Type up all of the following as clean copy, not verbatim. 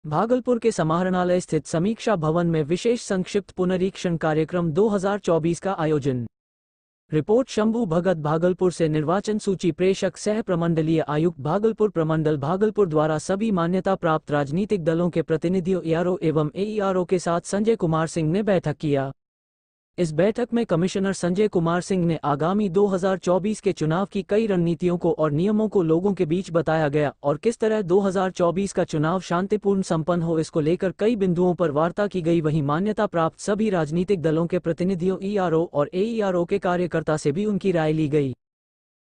भागलपुर के समाहरणालय स्थित समीक्षा भवन में विशेष संक्षिप्त पुनरीक्षण कार्यक्रम 2024 का आयोजन। रिपोर्ट शंभू भगत, भागलपुर से निर्वाचन सूची प्रेषक सह प्रमंडलीय आयुक्त भागलपुर प्रमंडल भागलपुर द्वारा सभी मान्यता प्राप्त राजनीतिक दलों के प्रतिनिधियों ERO एवं AERO के साथ संजय कुमार सिंह ने बैठक किया। इस बैठक में कमिश्नर संजय कुमार सिंह ने आगामी 2024 के चुनाव की कई रणनीतियों को और नियमों को लोगों के बीच बताया गया और किस तरह 2024 का चुनाव शांतिपूर्ण संपन्न हो, इसको लेकर कई बिंदुओं पर वार्ता की गई। वहीं मान्यता प्राप्त सभी राजनीतिक दलों के प्रतिनिधियों ERO और AERO के कार्यकर्ता से भी उनकी राय ली गई।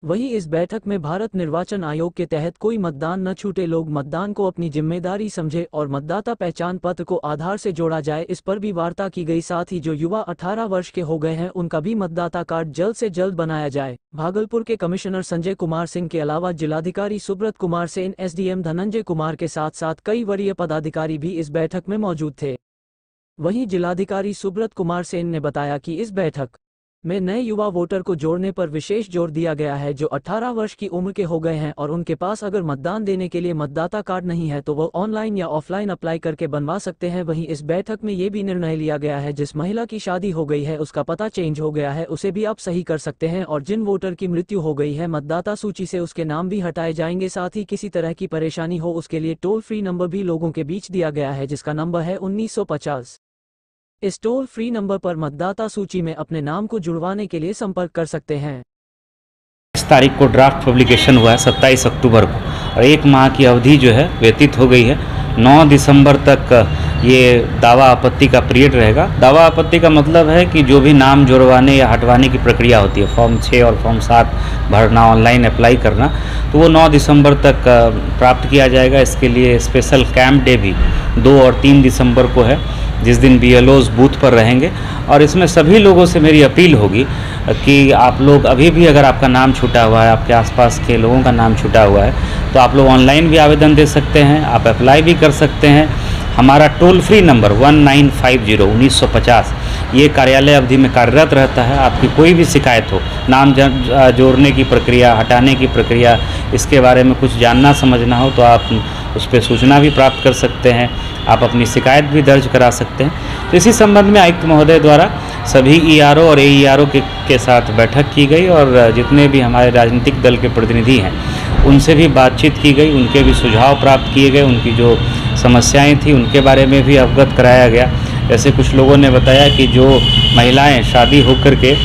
वहीं इस बैठक में भारत निर्वाचन आयोग के तहत कोई मतदान न छूटे, लोग मतदान को अपनी जिम्मेदारी समझे और मतदाता पहचान पत्र को आधार से जोड़ा जाए, इस पर भी वार्ता की गई। साथ ही जो युवा 18 वर्ष के हो गए हैं उनका भी मतदाता कार्ड जल्द से जल्द बनाया जाए। भागलपुर के कमिश्नर संजय कुमार सिंह के अलावा जिलाधिकारी सुब्रत कुमार सेन, SDM धनंजय कुमार के साथ साथ कई वरीय पदाधिकारी भी इस बैठक में मौजूद थे। वहीं जिलाधिकारी सुब्रत कुमार सेन ने बताया कि इस बैठक में नए युवा वोटर को जोड़ने पर विशेष जोर दिया गया है, जो 18 वर्ष की उम्र के हो गए हैं और उनके पास अगर मतदान देने के लिए मतदाता कार्ड नहीं है तो वो ऑनलाइन या ऑफलाइन अप्लाई करके बनवा सकते हैं। वहीं इस बैठक में ये भी निर्णय लिया गया है जिस महिला की शादी हो गई है, उसका पता चेंज हो गया है, उसे भी आप सही कर सकते हैं और जिन वोटर की मृत्यु हो गई है मतदाता सूची से उसके नाम भी हटाए जाएंगे। साथ ही किसी तरह की परेशानी हो उसके लिए टोल फ्री नंबर भी लोगों के बीच दिया गया है, जिसका नंबर है 1950। इस टोल फ्री नंबर पर मतदाता सूची में अपने नाम को जुड़वाने के लिए संपर्क कर सकते हैं। इस तारीख को ड्राफ्ट पब्लिकेशन हुआ है 27 अक्टूबर को और एक माह की अवधि जो है व्यतीत हो गई है। 9 दिसंबर तक ये दावा आपत्ति का पीरियड रहेगा। दावा आपत्ति का मतलब है कि जो भी नाम जुड़वाने या हटवाने की प्रक्रिया होती है, फॉर्म 6 और फॉर्म 7 भरना, ऑनलाइन अप्लाई करना, तो वो 9 दिसंबर तक प्राप्त किया जाएगा। इसके लिए स्पेशल कैंप डे भी 2 और 3 दिसंबर को है, जिस दिन BLOs बूथ पर रहेंगे। और इसमें सभी लोगों से मेरी अपील होगी कि आप लोग अभी भी अगर आपका नाम छूटा हुआ है, आपके आसपास के लोगों का नाम छूटा हुआ है, तो आप लोग ऑनलाइन भी आवेदन दे सकते हैं, आप अप्लाई भी कर सकते हैं। हमारा टोल फ्री नंबर 1950 ये कार्यालय अवधि में कार्यरत रहता है। आपकी कोई भी शिकायत हो, नाम जोड़ने की प्रक्रिया, हटाने की प्रक्रिया, इसके बारे में कुछ जानना समझना हो तो आप उस पर सूचना भी प्राप्त कर सकते हैं, आप अपनी शिकायत भी दर्ज करा सकते हैं। तो इसी संबंध में आयुक्त महोदय द्वारा सभी ERO और AERO के साथ बैठक की गई और जितने भी हमारे राजनीतिक दल के प्रतिनिधि हैं उनसे भी बातचीत की गई, उनके भी सुझाव प्राप्त किए गए, उनकी जो समस्याएं थी उनके बारे में भी अवगत कराया गया। जैसे कुछ लोगों ने बताया कि जो महिलाएं शादी होकर के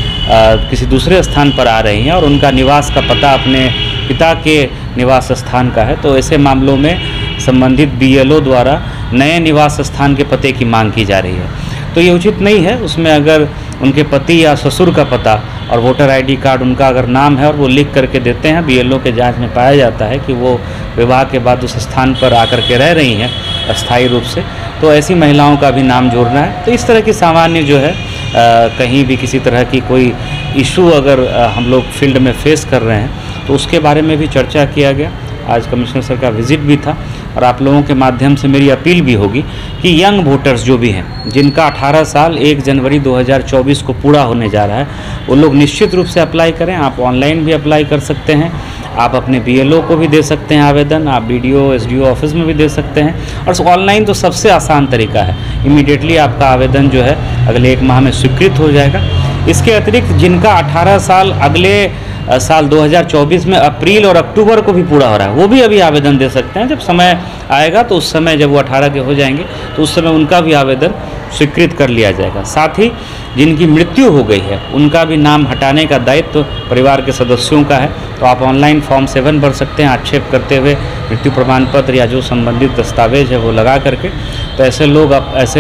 किसी दूसरे स्थान पर आ रही हैं और उनका निवास का पता अपने पिता के निवास स्थान का है, तो ऐसे मामलों में संबंधित BLO द्वारा नए निवास स्थान के पते की मांग की जा रही है। तो ये उचित नहीं है। उसमें अगर उनके पति या ससुर का पता और वोटर ID कार्ड उनका अगर नाम है और वो लिख करके देते हैं, BLO के जांच में पाया जाता है कि वो विवाह के बाद उस स्थान पर आकर के रह रही हैं अस्थायी रूप से, तो ऐसी महिलाओं का भी नाम जोड़ना है। तो इस तरह की सामान्य जो है कहीं भी किसी तरह की कोई इशू अगर हम लोग फील्ड में फेस कर रहे हैं तो उसके बारे में भी चर्चा किया गया। आज कमिश्नर सर का विजिट भी था और आप लोगों के माध्यम से मेरी अपील भी होगी कि यंग वोटर्स जो भी हैं, जिनका 18 साल 1 जनवरी 2024 को पूरा होने जा रहा है, वो लोग निश्चित रूप से अप्लाई करें। आप ऑनलाइन भी अप्लाई कर सकते हैं, आप अपने BLO को भी दे सकते हैं आवेदन, आप BDO SDO ऑफिस में भी दे सकते हैं। और ऑनलाइन तो सबसे आसान तरीका है, इमीडिएटली आपका आवेदन जो है अगले 1 माह में स्वीकृत हो जाएगा। इसके अतिरिक्त जिनका 18 साल अगले साल 2024 में अप्रैल और अक्टूबर को भी पूरा हो रहा है, वो भी अभी आवेदन दे सकते हैं। जब समय आएगा तो उस समय जब वो 18 के हो जाएंगे तो उस समय उनका भी आवेदन स्वीकृत कर लिया जाएगा। साथ ही जिनकी मृत्यु हो गई है उनका भी नाम हटाने का दायित्व परिवार के सदस्यों का है, तो आप ऑनलाइन फॉर्म 7 भर सकते हैं, आक्षेप करते हुए मृत्यु प्रमाण पत्र या जो संबंधित दस्तावेज है वो लगा करके। तो ऐसे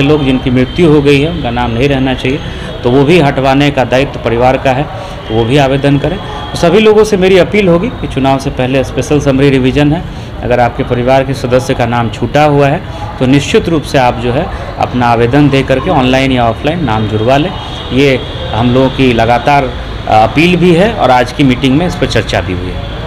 लोग जिनकी मृत्यु हो गई है, उनका नाम नहीं रहना चाहिए, तो वो भी हटवाने का दायित्व परिवार का है, तो वो भी आवेदन करें। तो सभी लोगों से मेरी अपील होगी कि चुनाव से पहले स्पेशल समरी रिवीजन है, अगर आपके परिवार के सदस्य का नाम छूटा हुआ है तो निश्चित रूप से आप जो है अपना आवेदन दे करके ऑनलाइन या ऑफलाइन नाम जुड़वा लें। ये हम लोगों की लगातार अपील भी है और आज की मीटिंग में इस पर चर्चा भी हुई है।